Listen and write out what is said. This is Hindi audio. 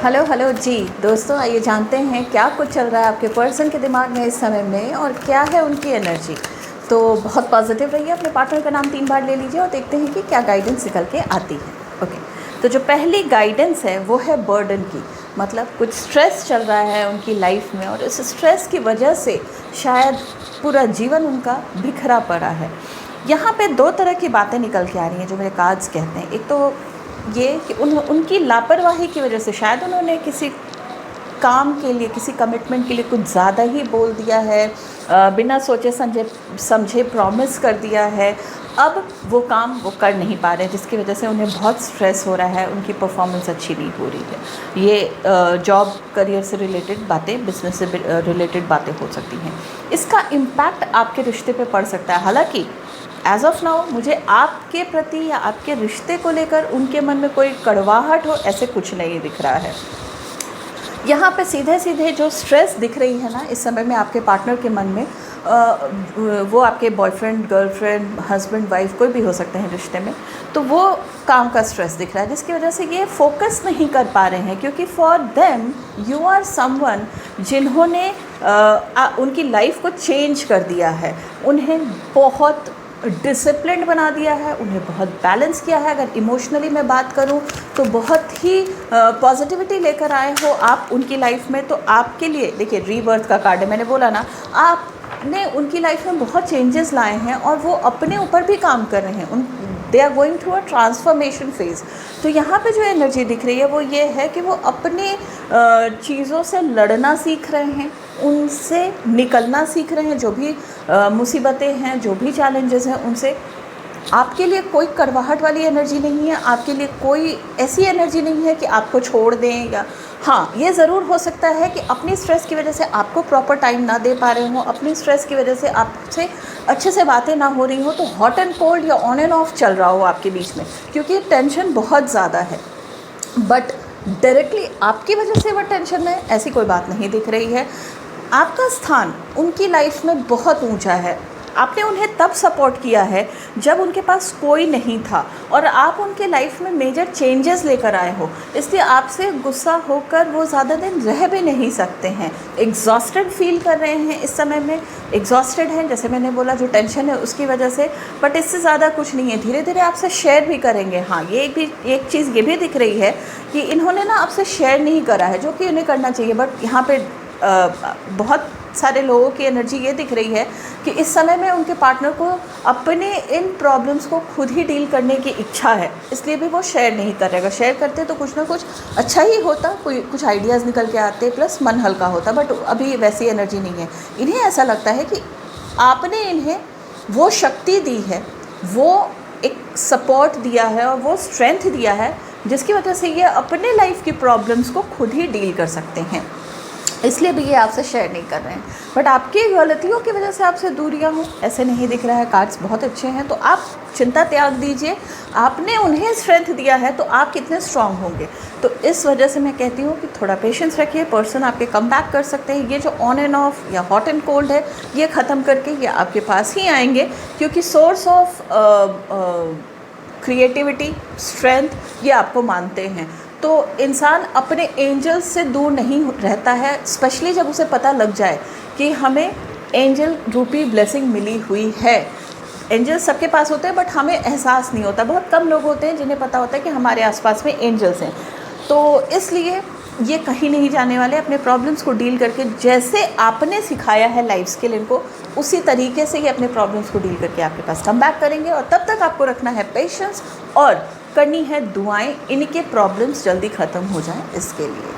हेलो हेलो जी दोस्तों, आइए जानते हैं क्या कुछ चल रहा है आपके पर्सन के दिमाग में इस समय में और क्या है उनकी एनर्जी। तो बहुत पॉजिटिव रहिए, अपने पार्टनर का नाम 3 बार ले लीजिए और देखते हैं कि क्या गाइडेंस निकल के आती है। ओके, तो जो पहली गाइडेंस है वो है बर्डन की, मतलब कुछ स्ट्रेस चल रहा है उनकी लाइफ में और इस स्ट्रेस की वजह से शायद पूरा जीवन उनका बिखरा पड़ा है। यहाँ पे 2 तरह की बातें निकल के आ रही हैं जो मेरे कार्ड्स कहते हैं। एक तो ये कि उनकी लापरवाही की वजह से शायद उन्होंने किसी काम के लिए, किसी कमिटमेंट के लिए कुछ ज़्यादा ही बोल दिया है, बिना सोचे समझे प्रॉमिस कर दिया है। अब वो काम वो कर नहीं पा रहे, जिसकी वजह से उन्हें बहुत स्ट्रेस हो रहा है, उनकी परफॉर्मेंस अच्छी नहीं हो रही है। ये जॉब करियर से रिलेटेड बातें, बिजनेस से रिलेटेड बातें हो सकती हैं। इसका इम्पैक्ट आपके रिश्ते पे पड़ सकता है। हालांकि एज़ ऑफ नाउ मुझे आपके प्रति या आपके रिश्ते को लेकर उनके मन में कोई कड़वाहट हो, ऐसे कुछ नहीं दिख रहा है। यहाँ पे सीधे सीधे जो स्ट्रेस दिख रही है ना इस समय में आपके पार्टनर के मन में, वो आपके बॉयफ्रेंड, गर्लफ्रेंड, हस्बैंड, वाइफ कोई भी हो सकते हैं रिश्ते में, तो वो काम का स्ट्रेस दिख रहा है, जिसकी वजह से ये फोकस नहीं कर पा रहे हैं। क्योंकि for them you are someone जिन्होंने उनकी लाइफ को चेंज कर दिया है, उन्हें बहुत डिसिप्लिन बना दिया है, उन्हें बहुत बैलेंस किया है। अगर इमोशनली मैं बात करूं तो बहुत ही पॉजिटिविटी लेकर आए हो आप उनकी लाइफ में। तो आपके लिए देखिए, रीबर्थ का कार्ड है, मैंने बोला ना, आपने उनकी लाइफ में बहुत चेंजेस लाए हैं और वो अपने ऊपर भी काम कर रहे हैं। They are going through a transformation phase. तो यहाँ पे जो एनर्जी दिख रही है वो ये है कि वो अपने चीज़ों से लड़ना सीख रहे हैं, उनसे निकलना सीख रहे हैं। जो भी मुसीबतें हैं, जो भी चैलेंजेस हैं, उनसे आपके लिए कोई कड़वाहट वाली एनर्जी नहीं है, आपके लिए कोई ऐसी एनर्जी नहीं है कि आपको छोड़ दें। या हाँ, ये ज़रूर हो सकता है कि अपनी स्ट्रेस की वजह से आपको प्रॉपर टाइम ना दे पा रहे हो, अपनी स्ट्रेस की वजह से आपसे अच्छे से बातें ना हो रही हो, तो हॉट एंड कोल्ड या ऑन एंड ऑफ चल रहा हो आपके बीच में, क्योंकि टेंशन बहुत ज़्यादा है। बट डायरेक्टली आपकी वजह से वो टेंशन है, ऐसी कोई बात नहीं दिख रही है। आपका स्थान उनकी लाइफ में बहुत ऊंचा है। आपने उन्हें तब सपोर्ट किया है जब उनके पास कोई नहीं था और आप उनके लाइफ में मेजर चेंजेस लेकर आए हो, इसलिए आपसे गुस्सा होकर वो ज़्यादा दिन रह भी नहीं सकते हैं। एग्जॉस्टेड फील कर रहे हैं इस समय में, एग्जॉस्टेड हैं, जैसे मैंने बोला, जो टेंशन है उसकी वजह से। बट इससे ज़्यादा कुछ नहीं है, धीरे धीरे आपसे शेयर भी करेंगे। हाँ, ये भी एक चीज़ ये भी दिख रही है कि इन्होंने ना आपसे शेयर नहीं करा है, जो कि उन्हें करना चाहिए। बट यहाँ पे बहुत सारे लोगों की एनर्जी ये दिख रही है कि इस समय में उनके पार्टनर को अपने इन प्रॉब्लम्स को खुद ही डील करने की इच्छा है, इसलिए भी वो शेयर नहीं कर रहेगा। शेयर करते तो कुछ ना कुछ अच्छा ही होता, कुछ आइडियाज़ निकल के आते, प्लस मन हल्का होता। बट अभी वैसी एनर्जी नहीं है। इन्हें ऐसा लगता है कि आपने इन्हें वो शक्ति दी है, वो एक सपोर्ट दिया है और वो स्ट्रेंथ दिया है, जिसकी वजह से ये अपने लाइफ की प्रॉब्लम्स को खुद ही डील कर सकते हैं, इसलिए भी ये आपसे शेयर नहीं कर रहे हैं। बट आपकी गलतियों की वजह से आपसे दूरियां हों, ऐसे नहीं दिख रहा है। कार्ड्स बहुत अच्छे हैं, तो आप चिंता त्याग दीजिए। आपने उन्हें स्ट्रेंथ दिया है तो आप कितने स्ट्रांग होंगे। तो इस वजह से मैं कहती हूँ कि थोड़ा पेशेंस रखिए। पर्सन आपके कम बैक कर सकते हैं। ये जो ऑन एंड ऑफ या हॉट एंड कोल्ड है, ये ख़त्म करके ये आपके पास ही आएंगे, क्योंकि सोर्स ऑफ क्रिएटिविटी, स्ट्रेंथ ये आपको मानते हैं। तो इंसान अपने एंजल्स से दूर नहीं रहता है, स्पेशली जब उसे पता लग जाए कि हमें एंजल रूपी ब्लेसिंग मिली हुई है। एंजल सबके पास होते हैं, बट हमें एहसास नहीं होता। बहुत कम लोग होते हैं जिन्हें पता होता है कि हमारे आसपास में एंजल्स हैं। तो इसलिए ये कहीं नहीं जाने वाले। अपने प्रॉब्लम्स को डील करके, जैसे आपने सिखाया है लाइफ स्किल इनको, उसी तरीके से ही अपने प्रॉब्लम्स को डील करके आपके पास कम बैक करेंगे। और तब तक आपको रखना है पेशेंस और करनी है दुआएं, इनके प्रॉब्लम्स जल्दी ख़त्म हो जाएं इसके लिए।